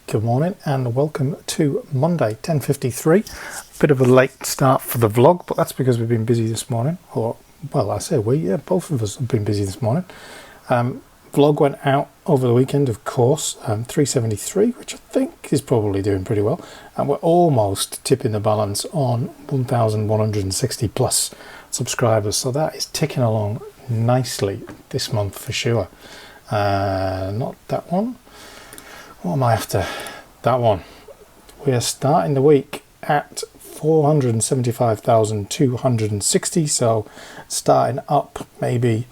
Good morning and welcome to Monday 10:53. Bit of a late start for the vlog, but that's because we've been busy this morning. Or, well, I say both of us have been busy this morning. Vlog went out over the weekend, of course, 373, which I think is probably doing pretty well. And we're almost tipping the balance on 1,160 plus subscribers. So that is ticking along nicely this month for sure. Not that one. What am I after? That one. We are starting the week at 475,260, so starting up maybe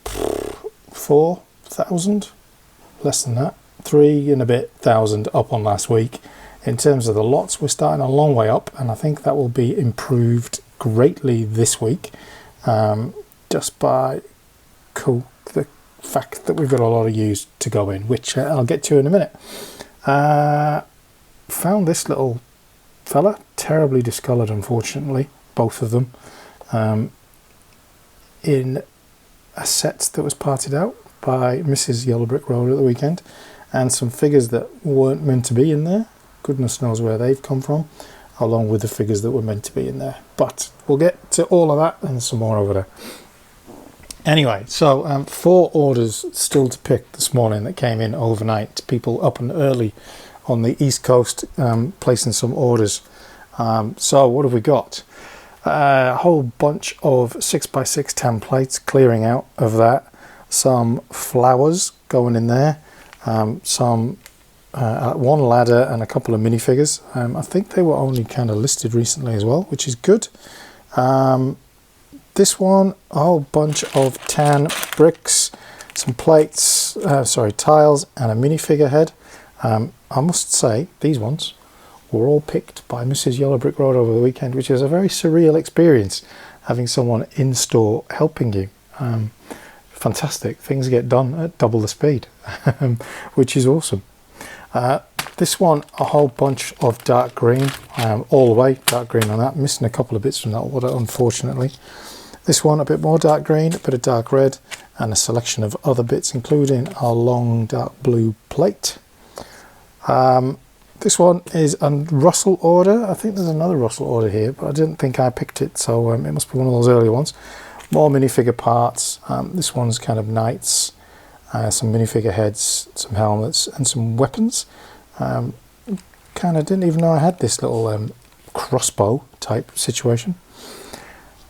4,000, less than that, 3 and a bit thousand up on last week. In terms of the lots, we're starting a long way up, and I think that will be improved greatly this week, just by the fact that we've got a lot of use to go in, which I'll get to in a minute. Found this little fella, terribly discoloured unfortunately, both of them, in a set that was parted out by Mrs. Yellow Brick Road at the weekend, and some figures that weren't meant to be in there. Goodness knows where they've come from, along with the figures that were meant to be in there. But we'll get to all of that and some more over there. Anyway, so 4 orders still to pick this morning that came in overnight. People up and early on the East Coast placing some orders. So what have we got? A whole bunch of 6x6 templates, clearing out of that. Some flowers going in there. Some one ladder and a couple of minifigures. I think they were only kind of listed recently as well, which is good. This one, a whole bunch of tan bricks, some plates, tiles, and a minifigure head. I must say, these ones were all picked by Mrs. Yellow Brick Road over the weekend, which is a very surreal experience, having someone in store helping you. Fantastic. Things get done at double the speed, which is awesome. This one, a whole bunch of dark green, all the way dark green on that. Missing a couple of bits from that order, unfortunately. This one, a bit more dark green, a bit of dark red, and a selection of other bits, including a long dark blue plate. This one is a Russell order. I think there's another Russell order here, but I didn't think I picked it, so it must be one of those early ones. More minifigure parts. This one's kind of knights, some minifigure heads, some helmets, and some weapons. Kind of didn't even know I had this little crossbow type situation.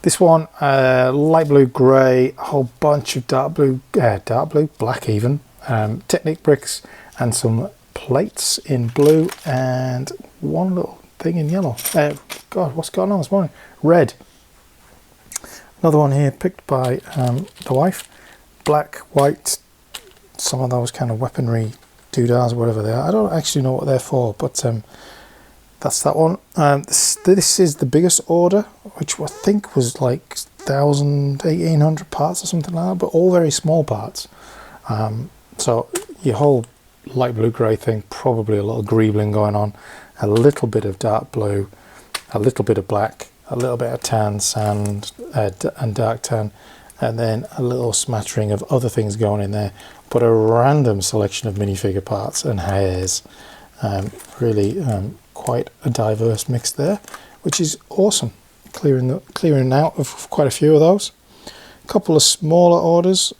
This one, light blue, grey, a whole bunch of dark blue, black even, Technic bricks, and some plates in blue, and one little thing in yellow. God, what's going on this morning? Red. Another one here picked by the wife. Black, white, some of those kind of weaponry doodads, whatever they are. I don't actually know what they're for, but that's that one. This is the biggest order, which I think was like 1,000, 1,800 parts or something like that, but all very small parts. So your whole light blue grey thing, probably a little greebling going on, a little bit of dark blue, a little bit of black, a little bit of tan sand and dark tan, and then a little smattering of other things going in there, but a random selection of minifigure parts and hairs. Really quite a diverse mix there, which is awesome. Clearing out of quite a few of those. A couple of smaller orders,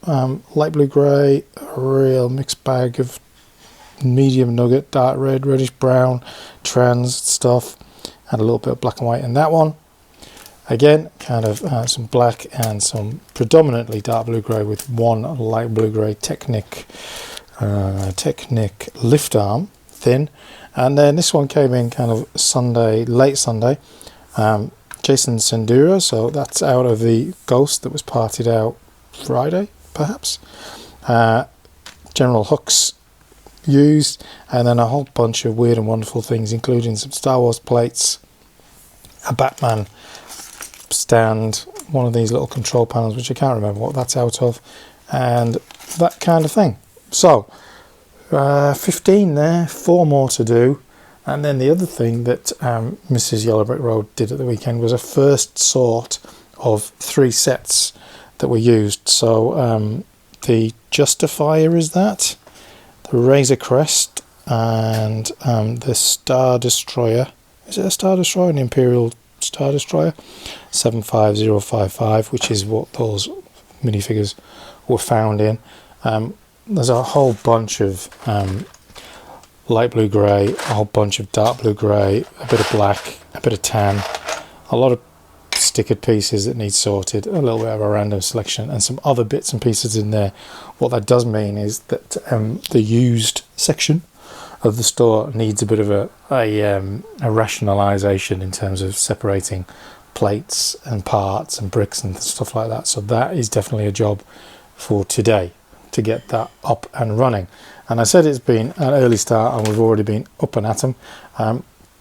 light blue grey, a real mixed bag of medium nugget, dark red, reddish brown, trans stuff, and a little bit of black and white in that one. Again, kind of some black and some predominantly dark blue grey, with one light blue grey Technic lift arm, thin. And then this one came in kind of Sunday, late Sunday. Jason Sendura, so that's out of the Ghost that was parted out Friday, perhaps. General hooks used, and then a whole bunch of weird and wonderful things, including some Star Wars plates, a Batman stand, one of these little control panels, which I can't remember what that's out of, and that kind of thing. So 15 there, 4 more to do. And then the other thing that Mrs. Yellow Brick Road did at the weekend was a first sort of 3 sets that were used. So the Justifier is that, the Razor Crest, and the Star Destroyer. Is it a Star Destroyer? An Imperial Star Destroyer? 75055, which is what those minifigures were found in. There's a whole bunch of light blue grey, a whole bunch of dark blue grey, a bit of black, a bit of tan, a lot of stickered pieces that need sorted, a little bit of a random selection, and some other bits and pieces in there. What that does mean is that the used section of the store needs a bit of a rationalisation in terms of separating plates and parts and bricks and stuff like that. So that is definitely a job for today, to get that up and running. And I said it's been an early start, and we've already been up and at them.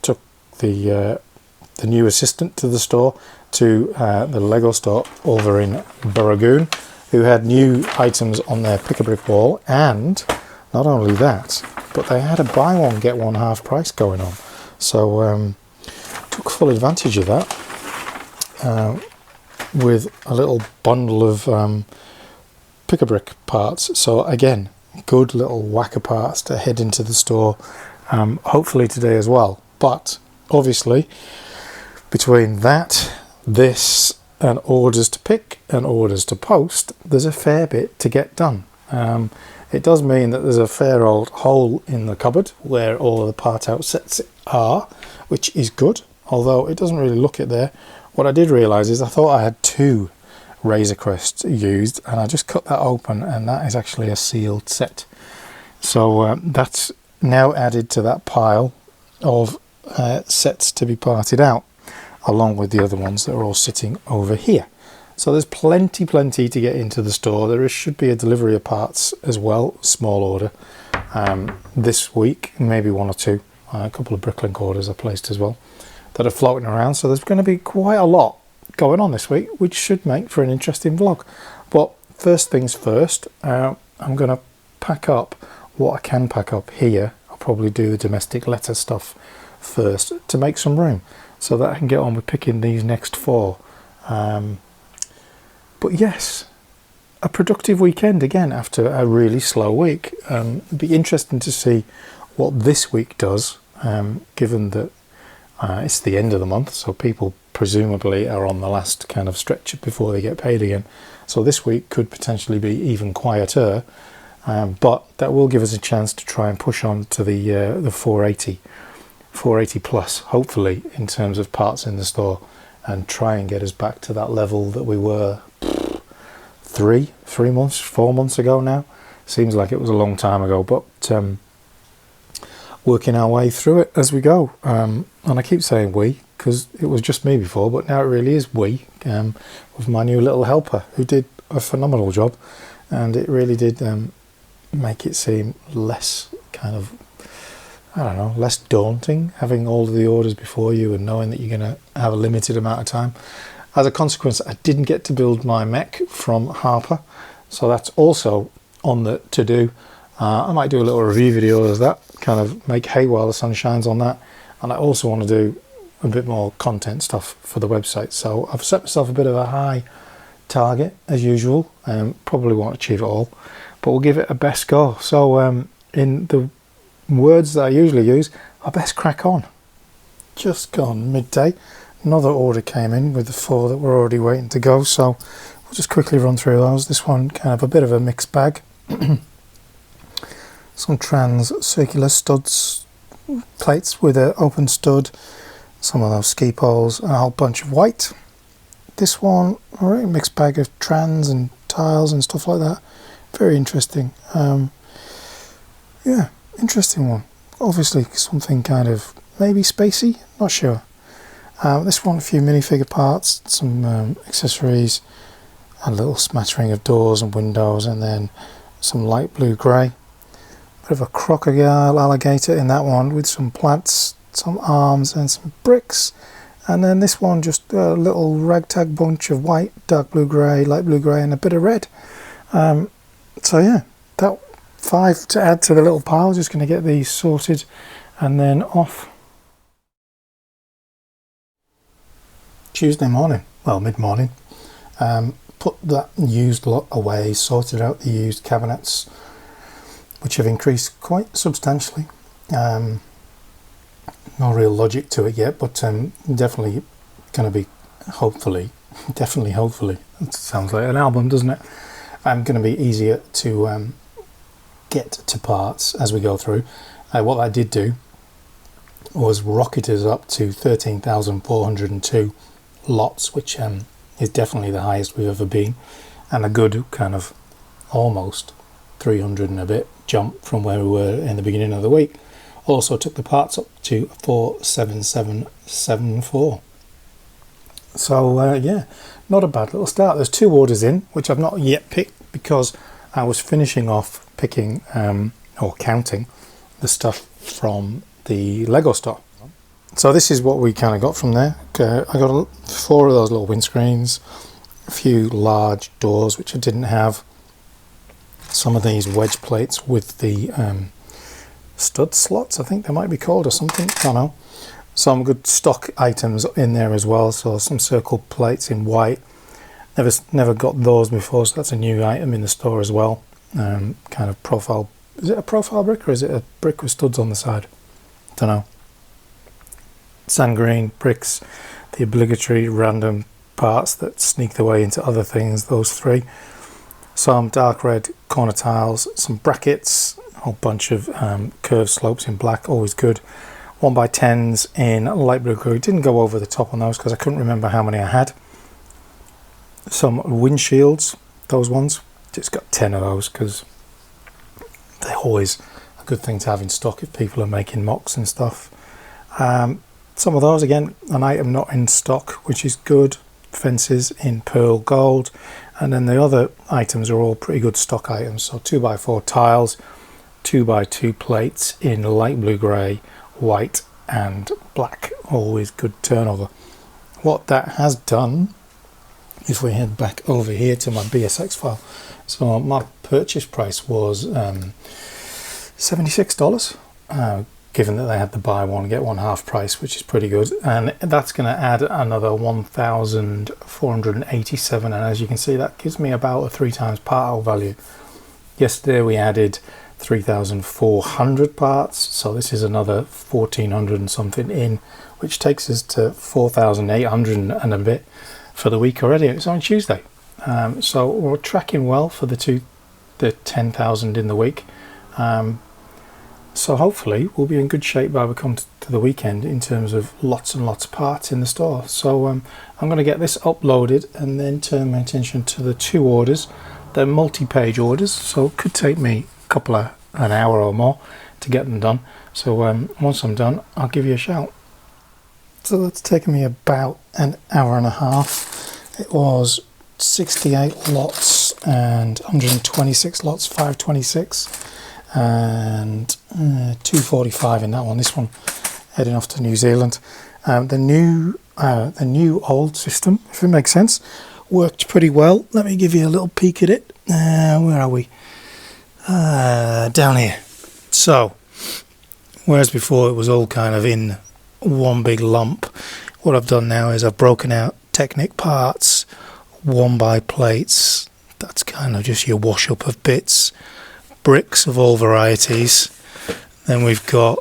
Took the new assistant to the store, to the Lego store over in Borogoon, who had new items on their pick-a-brick wall, and not only that, but they had a buy one get one half price going on. So took full advantage of that with a little bundle of pick-a-brick parts. So again, good little whack of parts to head into the store, hopefully today as well. But obviously, between that, this, and orders to pick and orders to post, there's a fair bit to get done. It does mean that there's a fair old hole in the cupboard where all of the part out sets are, which is good, although it doesn't really look it there. What I did realise is I thought I had 2 Razor Crests used, and I just cut that open, and that is actually a sealed set. So that's now added to that pile of sets to be parted out, along with the other ones that are all sitting over here. So there's plenty to get into the store. There should be a delivery of parts as well, small order, this week, maybe 1 or 2. A couple of Bricklink orders I placed as well that are floating around. So there's going to be quite a lot going on this week, which should make for an interesting vlog. But first things first, I'm going to pack up what I can pack up here. I'll probably do the domestic letter stuff first to make some room, so that I can get on with picking these next 4. But yes, a productive weekend again after a really slow week. It'd be interesting to see what this week does, given that it's the end of the month, so people presumably are on the last kind of stretch before they get paid again. So this week could potentially be even quieter, but that will give us a chance to try and push on to the 480 plus, hopefully, in terms of parts in the store, and try and get us back to that level that we were 4 months ago now. Seems like it was a long time ago, but working our way through it as we go. And I keep saying we, because it was just me before, but now it really is we, with my new little helper, who did a phenomenal job, and it really did make it seem less kind of, I don't know, less daunting, having all of the orders before you and knowing that you're going to have a limited amount of time. As a consequence, I didn't get to build my mech from Harper, so that's also on the to-do. I might do a little review video of that, kind of make hay while the sun shines on that, and I also want to do a bit more content stuff for the website. So I've set myself a bit of a high target as usual, probably won't achieve it all, but we'll give it a best go. So in the words that I usually use, I best crack on. Just gone midday, another order came in with the 4 that were already waiting to go, so we'll just quickly run through those. This one kind of a bit of a mixed bag. Some trans circular studs, plates with an open stud, some of those ski poles, and a whole bunch of white. This one, a mixed bag of trans and tiles and stuff like that. Very interesting. Yeah, interesting one. Obviously something kind of maybe spacey, not sure. This one, a few minifigure parts, some accessories, a little smattering of doors and windows, and then some light blue grey. Bit of a crocodile alligator in that one, with some plants, some arms and some bricks. And then this one, just a little ragtag bunch of white, dark blue grey, light blue grey, and a bit of red. So yeah, that 5 to add to the little pile. Just going to get these sorted and then off. Tuesday morning, well, mid-morning, put that used lot away, sorted out the used cabinets, which have increased quite substantially. No real logic to it yet, but definitely going to be, hopefully, hopefully, it sounds like an album, doesn't it? Going to be easier to get to parts as we go through. What I did do was rocket us up to 13,402 lots, which is definitely the highest we've ever been, and a good kind of almost 300 and a bit jump from where we were in the beginning of the week. Also took the parts up to 47774. So yeah, not a bad little start. There's 2 orders in, which I've not yet picked because I was finishing off picking or counting the stuff from the Lego store. So this is what we kind of got from there. I got 4 of those little windscreens, a few large doors which I didn't have, some of these wedge plates with the stud slots, I think they might be called, or something, I don't know. Some good stock items in there as well, so some circle plates in white. Never got those before, so that's a new item in the store as well. Kind of profile, is it a profile brick or is it a brick with studs on the side? Don't know. Sand green bricks, the obligatory random parts that sneak their way into other things, those 3. Some dark red corner tiles, some brackets, a whole bunch of curved slopes in black, always good. 1x10s in light blue grey. Didn't go over the top on those because I couldn't remember how many I had. Some windshields, those ones, just got 10 of those because they're always a good thing to have in stock if people are making mocks and stuff. Some of those, again, an item not in stock, which is good. Fences in pearl gold, and then the other items are all pretty good stock items. So 2x4 tiles, 2x2 plates in light blue grey, white and black, always good turnover. What that has done, if we head back over here to my BSX file, so my purchase price was $76, given that they had the buy one get one half price, which is pretty good, and that's going to add another 1,487, and as you can see that gives me about a 3 times part value. Yesterday we added 3,400 parts, so this is another 1,400 and something in, which takes us to 4,800 and a bit for the week already. It's on Tuesday, so we're tracking well for the 10,000 in the week. So hopefully we'll be in good shape by we come to the weekend in terms of lots and lots of parts in the store. So I'm going to get this uploaded and then turn my attention to the 2 orders. They're multi-page orders, so it could take me an hour or more to get them done. So once I'm done, I'll give you a shout. So that's taken me about an hour and a half. It was 68 lots and 126 lots, 526. And 245 in that one. This one heading off to New Zealand. The new old system, if it makes sense, worked pretty well. Let me give you a little peek at it. Where are we? Down here. So whereas before it was all kind of in one big lump, what I've done now is I've broken out Technic parts, 1x plates. That's kind of just your wash up of bits. Bricks of all varieties, then we've got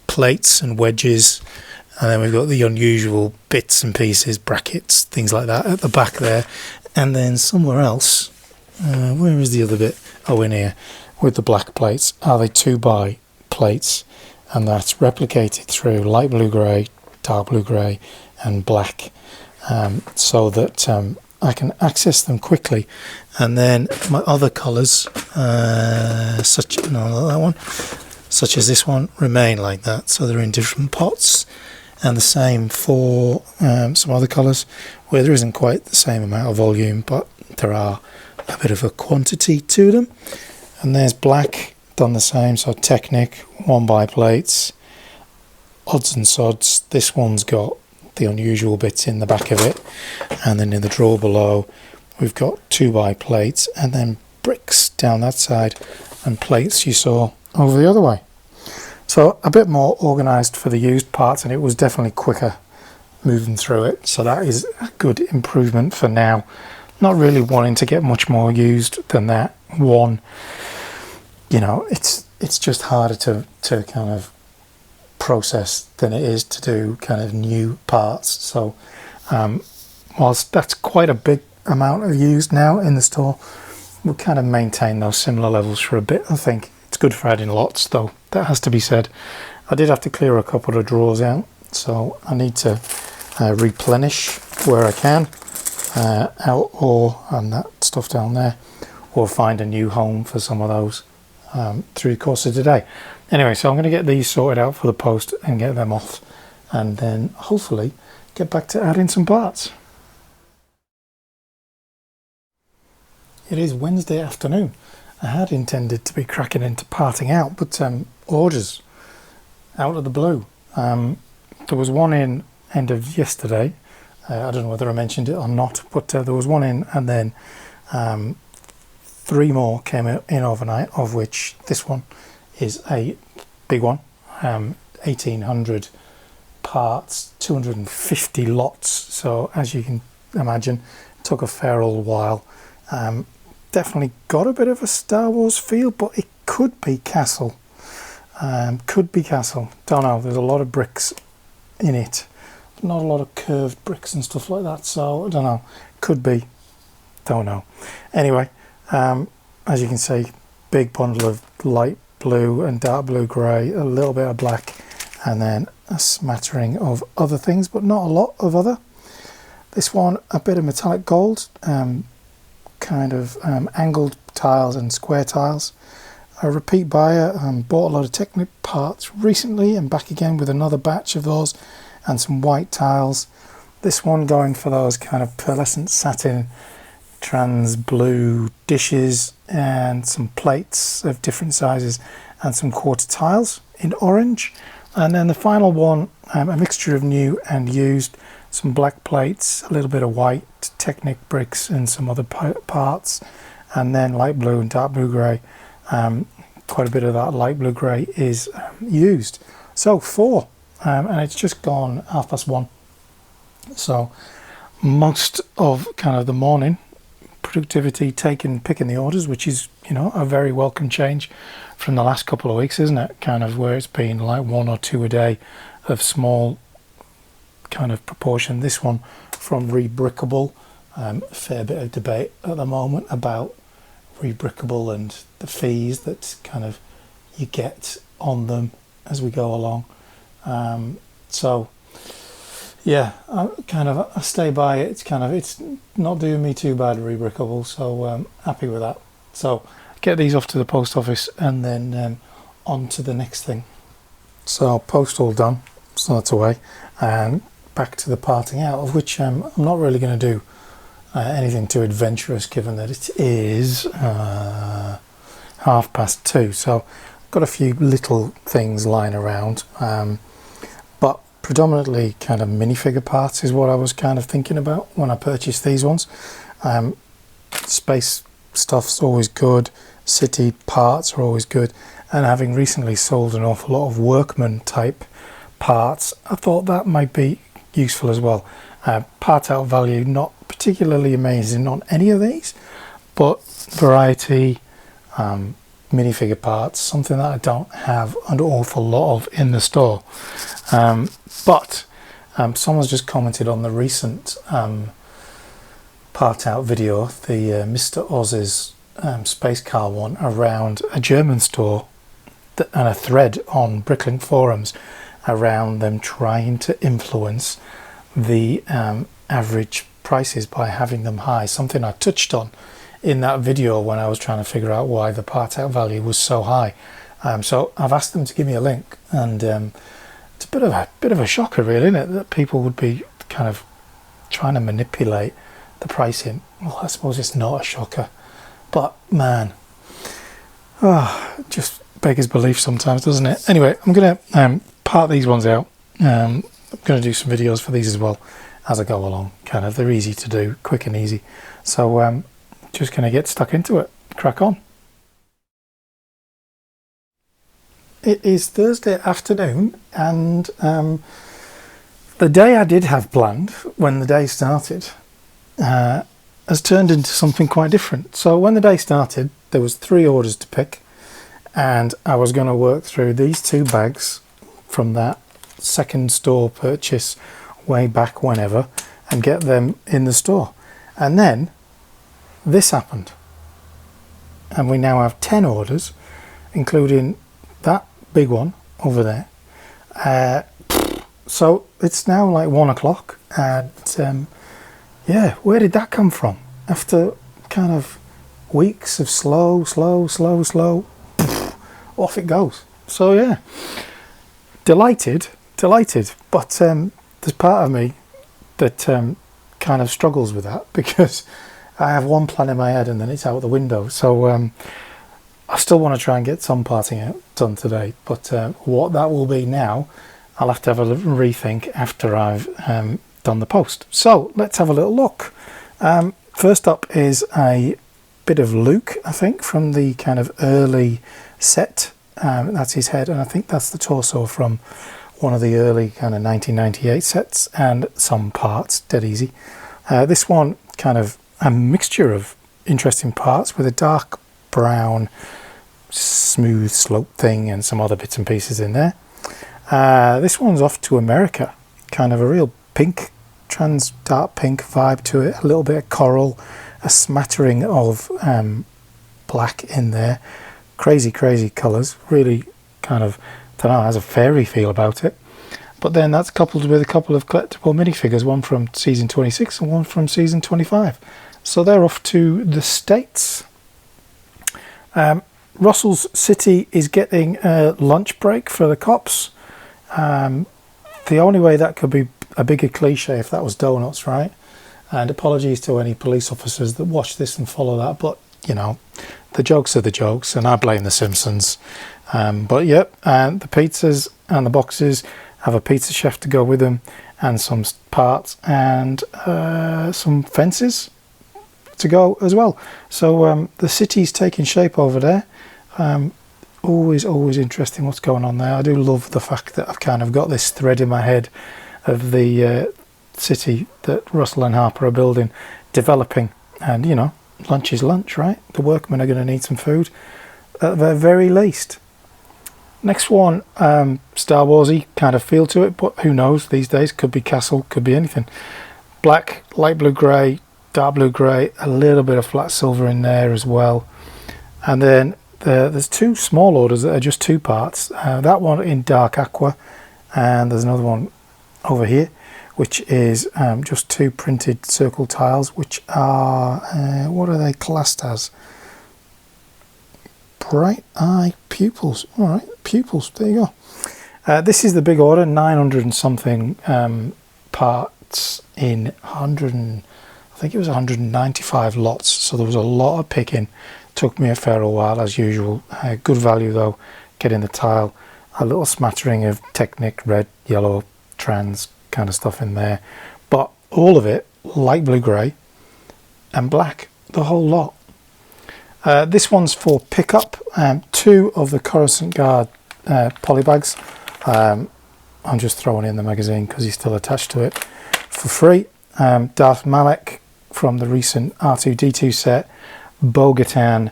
plates and wedges, and then we've got the unusual bits and pieces, brackets, things like that at the back there, and then somewhere else, where is the other bit? Oh, in here, with the black plates, are they 2x plates, and that's replicated through light blue grey, dark blue grey and black, so that I can access them quickly. And then my other colours, such as this one, remain like that. So they're in different pots, and the same for some other colours where there isn't quite the same amount of volume, but there are a bit of a quantity to them. And there's black, done the same. So Technic, 1x plates, odds and sods. This one's got the unusual bits in the back of it, and then in the drawer below we've got 2x plates, and then bricks down that side, and plates you saw over the other way. So a bit more organised for the used parts, and it was definitely quicker moving through it, so that is a good improvement for now. Not really wanting to get much more used than that. One, you know, it's just harder to kind of process than it is to do kind of new parts. So whilst that's quite a big amount of used now in the store, we'll kind of maintain those similar levels for a bit. I think it's good for adding lots, though, that has to be said. I did have to clear a couple of drawers out, so I need to replenish where I can, out or that stuff down there, or find a new home for some of those through the course of today. Anyway, so I'm going to get these sorted out for the post and get them off, and then hopefully get back to adding some parts. It is Wednesday afternoon. I had intended to be cracking into parting out, but orders out of the blue. There was one in end of yesterday. I don't know whether I mentioned it or not, but there was one in, and then 3 more came in overnight, of which this one is a big one. 1,800 parts, 250 lots. So as you can imagine, it took a fair old while. Definitely got a bit of a Star Wars feel, but it could be Castle. Could be Castle. Don't know. There's a lot of bricks in it. Not a lot of curved bricks and stuff like that. So I don't know. Could be. Don't know. Anyway, as you can see, big bundle of light blue and dark blue grey, a little bit of black, and then a smattering of other things, but not a lot of other. This one, a bit of metallic gold, kind of angled tiles and square tiles. A repeat buyer, bought a lot of Technic parts recently and back again with another batch of those, and some white tiles. This one going for those kind of pearlescent satin trans blue dishes, and some plates of different sizes, and some quarter tiles in orange. And then the final one, a mixture of new and used, some black plates, a little bit of white Technic bricks and some other parts, and then light blue and dark blue grey. Quite a bit of that light blue grey is used. So 4, and it's just gone 1:30. So most of kind of the morning productivity picking the orders, which is, you know, a very welcome change from the last couple of weeks, isn't it? Kind of where it's been like 1 or 2 a day of small kind of proportion. This one from Brickowl. A fair bit of debate at the moment about Brickowl and the fees that kind of you get on them as we go along. So yeah, I stay by it. It's not doing me too bad, Brickowl, so happy with that. So get these off to the post office, and then on to the next thing. So post all done, so that's away, and back to the parting out, of which I'm not really going to do anything too adventurous, given that it is 2:30. So I've got a few little things lying around, but predominantly kind of minifigure parts is what I was kind of thinking about when I purchased these ones. Space stuff's always good, city parts are always good, and having recently sold an awful lot of workman type parts, I thought that might be useful as well. Part out value not particularly amazing on any of these, but variety, minifigure parts, something that I don't have an awful lot of in the store. But someone's just commented on the recent part out video, the Mr. Oz's space car one, around a German store, and a thread on Bricklink forums around them trying to influence the average prices by having them high, something I touched on in that video when I was trying to figure out why the part out value was so high. So I've asked them to give me a link, and it's a bit of a shocker, really, isn't it, that people would be kind of trying to manipulate the pricing. Well, I suppose it's not a shocker, but man, just beggars belief sometimes, doesn't it? Anyway, I'm gonna part these ones out. I'm going to do some videos for these as well as I go along. Kind of, they're easy to do, quick and easy. So just going to get stuck into it. Crack on. It is Thursday afternoon, and the day I did have planned when the day started has turned into something quite different. So when the day started, there was 3 orders to pick, and I was going to work through these 2 bags from that second store purchase way back whenever and get them in the store. And then this happened, and we now have 10 orders, including that big one over there. So it's now like 1 o'clock, and yeah, where did that come from? After kind of weeks of slow, off it goes. So yeah, delighted, but there's part of me that kind of struggles with that, because I have one plan in my head and then it's out the window. So I still want to try and get some parting out done today, but what that will be now, I'll have to have a little rethink after I've done the post. So let's have a little look. First up is a bit of Luke, I think, from the kind of early set. That's his head, and I think that's the torso from one of the early kind of 1998 sets, and some parts, dead easy. This one kind of a mixture of interesting parts with a dark brown smooth slope thing and some other bits and pieces in there. This one's off to America, kind of a real pink, trans dark pink vibe to it, a little bit of coral, a smattering of black in there, crazy colours, really kind of, I don't know, has a fairy feel about it. But then that's coupled with a couple of collectible minifigures, one from season 26 and one from season 25. So they're off to the States. Russell's City is getting a lunch break for the cops. The only way that could be a bigger cliche if that was donuts, right? And apologies to any police officers that watch this and follow that, but you know, the jokes are the jokes, and I blame the Simpsons. But yep, and the pizzas and the boxes have a pizza chef to go with them, and some parts, and some fences to go as well. So the city's taking shape over there. Always interesting what's going on there. I do love the fact that I've kind of got this thread in my head of the city that Russell and Harper are building, developing, and you know, lunch is lunch, right? The workmen are going to need some food at the very least. Next one, Star Warsy kind of feel to it, but who knows these days? Could be castle, could be anything. Black, light blue grey, dark blue grey, a little bit of flat silver in there as well. And then there's 2 small orders that are just 2 parts. That one in dark aqua, and there's another one over here, which is just 2 printed circle tiles, which are, what are they classed as? Bright eye pupils. All right, pupils, there you go. This is the big order, 900 and something parts in 100 and, I think it was 195 lots, so there was a lot of picking. Took me a fair while as usual. Good value though, getting the tile, a little smattering of Technic, red, yellow, trans kind of stuff in there, but all of it light blue grey and black, the whole lot. This one's for pickup, 2 of the Coruscant Guard polybags. I'm just throwing in the magazine because he's still attached to it for free. Darth Malak from the recent R2-D2 set, Bo-Katan,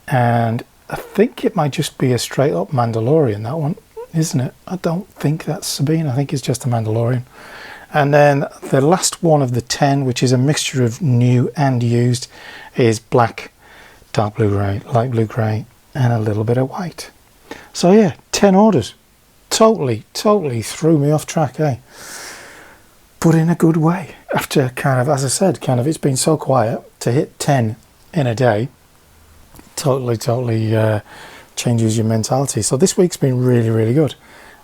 and I think it might just be a straight up Mandalorian, that one, isn't it? I don't think that's Sabine, I think it's just a Mandalorian. And then the last one of the 10, which is a mixture of new and used, is black, dark blue grey, light blue grey, and a little bit of white. So yeah, 10 orders. Totally threw me off track, eh? But in a good way. After kind of, as I said, kind of it's been so quiet, to hit 10 in a day totally changes your mentality. So this week's been really good,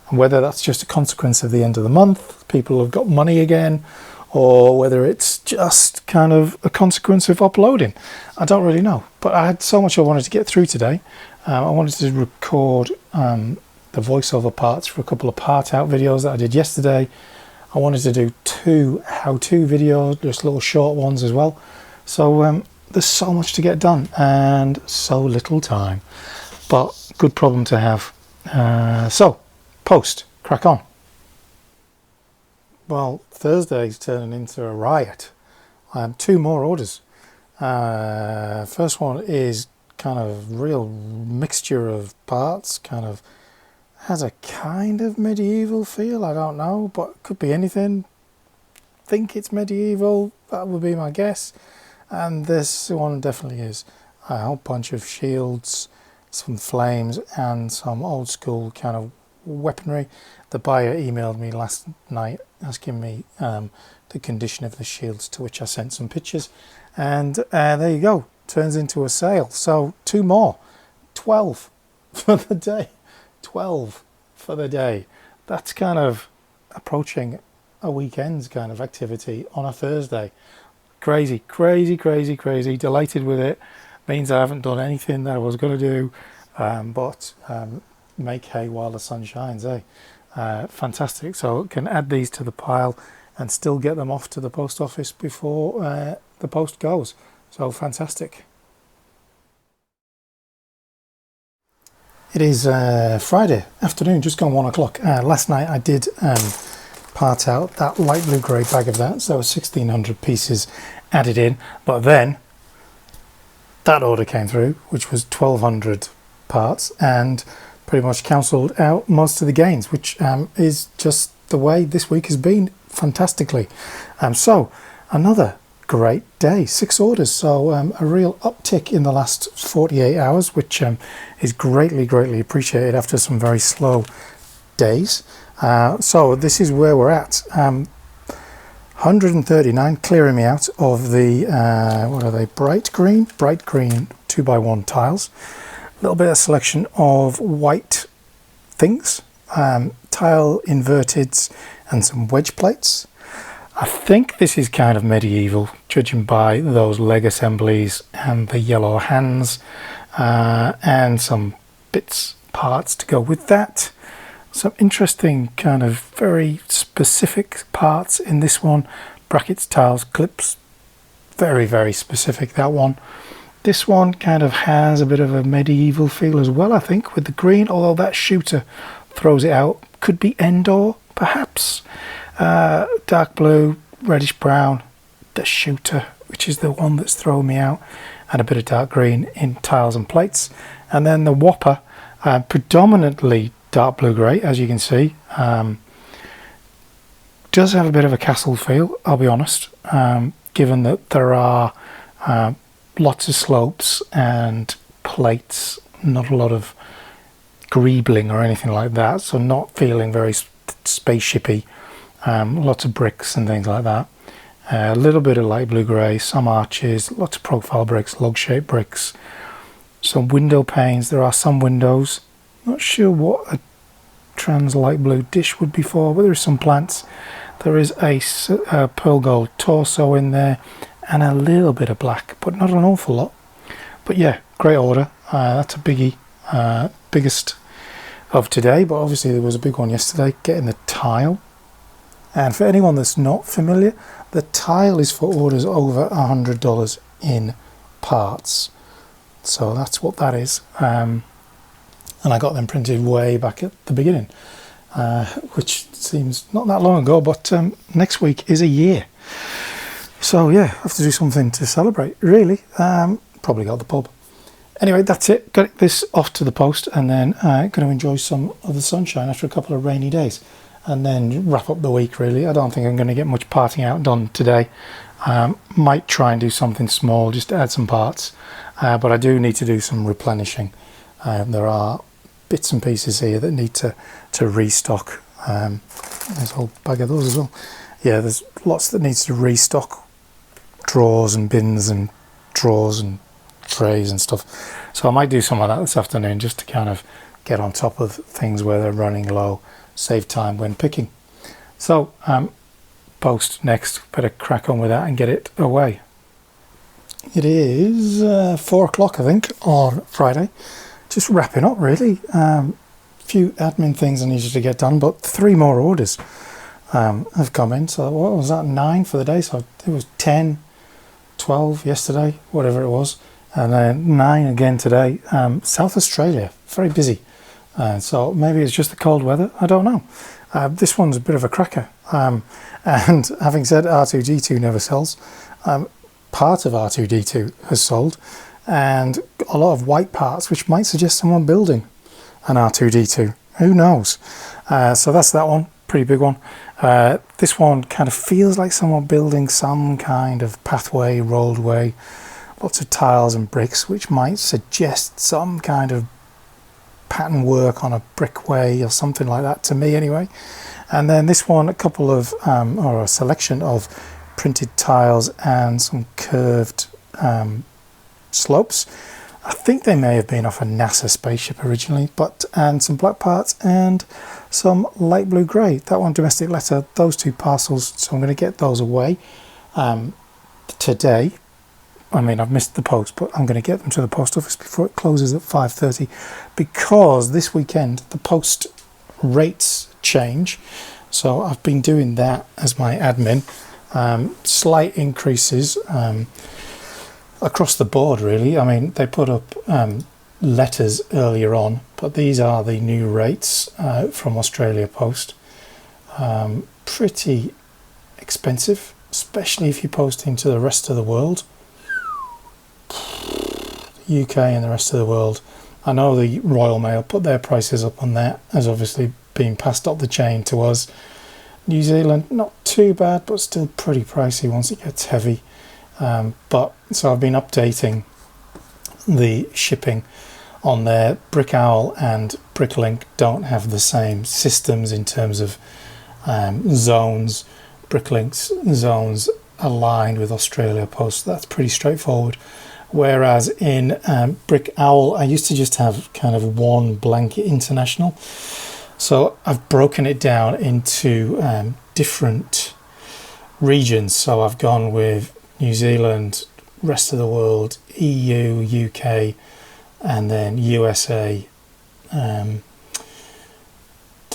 and whether that's just a consequence of the end of the month, people have got money again, or whether it's just kind of a consequence of uploading, I don't really know. But I had so much I wanted to get through today. I wanted to record the voiceover parts for a couple of part out videos that I did yesterday. I wanted to do 2 how-to videos, just little short ones as well. So there's so much to get done and so little time, but good problem to have. So post, crack on. Well, Thursday's turning into a riot. 2 more orders. First one is kind of real mixture of parts, kind of has a kind of medieval feel, I don't know, but could be anything. Think it's medieval, that would be my guess. And this one definitely is. A whole bunch of shields, some flames, and some old school kind of weaponry. The buyer emailed me last night asking me the condition of the shields, to which I sent some pictures. And there you go, turns into a sale. So 2 more, 12 for the day. 12 for the day. That's kind of approaching a weekend's kind of activity on a Thursday. Crazy, crazy, crazy, crazy. Delighted with it. Means I haven't done anything that I was going to do, but make hay while the sun shines, eh? Fantastic. So can add these to the pile and still get them off to the post office before the post goes. So fantastic. It is Friday afternoon, just gone 1 o'clock. Last night I did part out that light blue grey bag of that, so 1,600 pieces added in, but then that order came through, which was 1,200 parts, and pretty much cancelled out most of the gains, which is just the way this week has been fantastically. So another great day, 6 orders, so a real uptick in the last 48 hours, which is greatly appreciated after some very slow days. So this is where we're at. 139, clearing me out of the what are they, bright green 2x1 tiles. A little bit of selection of white things, tile inverteds, and some wedge plates. I think this is kind of medieval, judging by those leg assemblies and the yellow hands, and some parts to go with that. Some interesting kind of very specific parts in this one. Brackets, tiles, clips, very specific, that one. This one kind of has a bit of a medieval feel as well, I think, with the green, although that shooter throws it out. Could be Endor, perhaps. Dark blue, reddish brown, the shooter, which is the one that's thrown me out, and a bit of dark green in tiles and plates. And then the Whopper, predominantly dark blue grey, as you can see. Does have a bit of a castle feel, I'll be honest, given that there are lots of slopes and plates, not a lot of greebling or anything like that, so not feeling very spaceshipy. Lots of bricks and things like that. A little bit of light blue grey, some arches, lots of profile bricks, log shaped bricks, some window panes. There are some windows. Not sure what a trans light blue dish would be for, but there is some plants. There is a pearl gold torso in there, and a little bit of black, but not an awful lot. But yeah, great order. That's a biggie, biggest of today, but obviously there was a big one yesterday, getting the tile. And for anyone that's not familiar, the tile is for orders over $100 in parts. So that's what that is. And I got them printed way back at the beginning, which seems not that long ago, but next week is a year. So yeah, I have to do something to celebrate, really. Probably got the pub. Anyway, that's it. Got this off to the post, and then going to enjoy some of the sunshine after a couple of rainy days, and then wrap up the week, really. I don't think I'm going to get much parting out done today. Might try and do something small just to add some parts, but I do need to do some replenishing. There are bits and pieces here that need to restock. There's a whole bag of those as well. Yeah, there's lots that needs to restock, drawers and bins and drawers and trays and stuff. So I might do some of that this afternoon, just to kind of get on top of things where they're running low, save time when picking. So post next, better crack on with that and get it away. It is 4 o'clock, I think, on Friday. Just wrapping up, really. Few admin things I needed to get done, but 3 more orders have come in. So what was that, 9 for the day? So it was 10, 12 yesterday, whatever it was, and then 9 again today. South Australia, very busy. So maybe it's just the cold weather, I don't know. This one's a bit of a cracker. And having said R2-D2 never sells, part of R2-D2 has sold, and a lot of white parts, which might suggest someone building an R2-D2. Who knows? So that's that one, pretty big one. This one kind of feels like someone building some kind of pathway, roadway, lots of tiles and bricks, which might suggest some kind of pattern work on a brickway or something like that, to me anyway. And then this one, a couple of, or a selection of printed tiles and some curved slopes. I think they may have been off a NASA spaceship originally, and some black parts and some light blue grey. That one domestic letter, those two parcels, so I'm going to get those away today. I mean, I've missed the post, but I'm going to get them to the post office before it closes at 5:30, because this weekend the post rates change. So I've been doing that as my admin. Slight increases across the board, really. I mean, they put up letters earlier on, but these are the new rates from Australia Post. Pretty expensive, especially if you're posting to the rest of the world. UK and the rest of the world. I know the Royal Mail put their prices up on that, as obviously being passed up the chain to us. New Zealand, not too bad, but still pretty pricey once it gets heavy. But so I've been updating the shipping on there. Brickowl and Bricklink don't have the same systems in terms of zones. Bricklink's zones aligned with Australia Post. That's pretty straightforward. Whereas in Brickowl, I used to just have kind of one blanket international. So I've broken it down into different regions. So I've gone with New Zealand, rest of the world, EU, UK, and then USA, to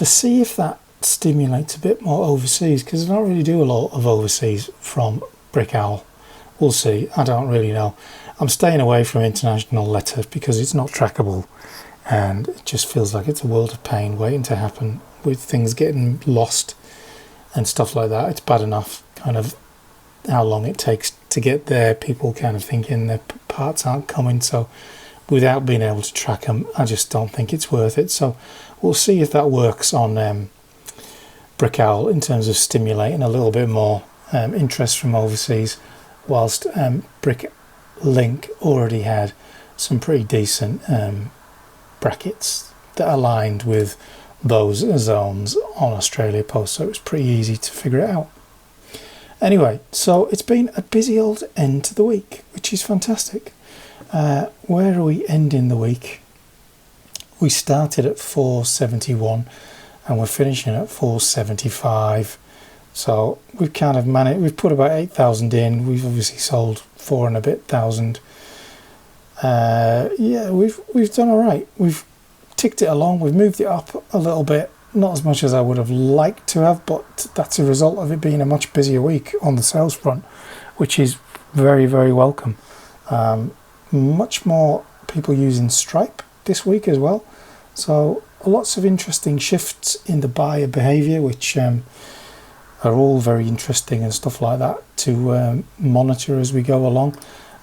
see if that stimulates a bit more overseas, because I don't really do a lot of overseas from Brickowl. We'll see. I don't really know. I'm staying away from international letters because it's not trackable, and it just feels like it's a world of pain waiting to happen with things getting lost and stuff like that. It's bad enough kind of how long it takes to get there, people kind of thinking their parts aren't coming, so without being able to track them, I just don't think it's worth it. So we'll see if that works on Brickowl in terms of stimulating a little bit more interest from overseas, whilst Bricklink already had some pretty decent brackets that aligned with those zones on Australia Post, so it was pretty easy to figure it out. Anyway, so it's been a busy old end to the week, which is fantastic. Where are we ending the week? We started at 471 and we're finishing at 475. So we've kind of managed, we've put about 8,000 in. We've obviously sold 4 and a bit thousand. Yeah, we've done all right. We've ticked it along. We've moved it up a little bit. Not as much as I would have liked to have, but that's a result of it being a much busier week on the sales front, which is very, very welcome. Much more people using Stripe this week as well. So lots of interesting shifts in the buyer behavior, which are all very interesting and stuff like that to monitor as we go along.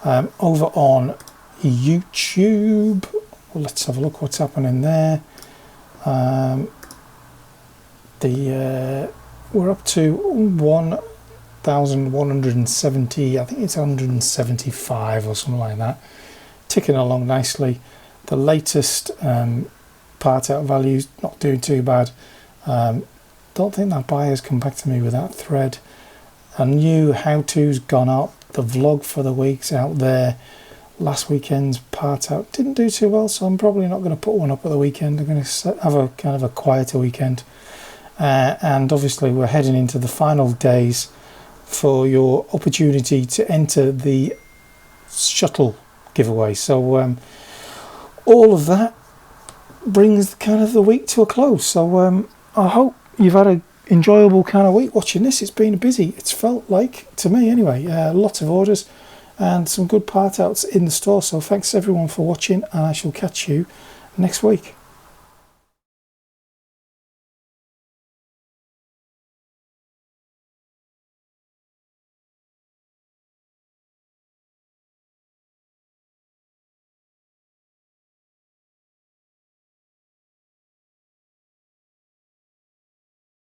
Over on YouTube, well, let's have a look what's happening there. We're up to 1,170, I think it's 175 or something like that, ticking along nicely. The latest part out values not doing too bad. Don't think that buyer's come back to me with that thread. A new how-to's gone up. The vlog for the week's out there. Last weekend's part out didn't do too well, so I'm probably not going to put one up at the weekend. I'm going to have a kind of a quieter weekend. And obviously we're heading into the final days for your opportunity to enter the shuttle giveaway. So all of that brings kind of the week to a close. So I hope you've had an enjoyable kind of week watching this. It's been busy. It's felt like, to me anyway, lots of orders and some good part outs in the store. So thanks everyone for watching, and I shall catch you next week.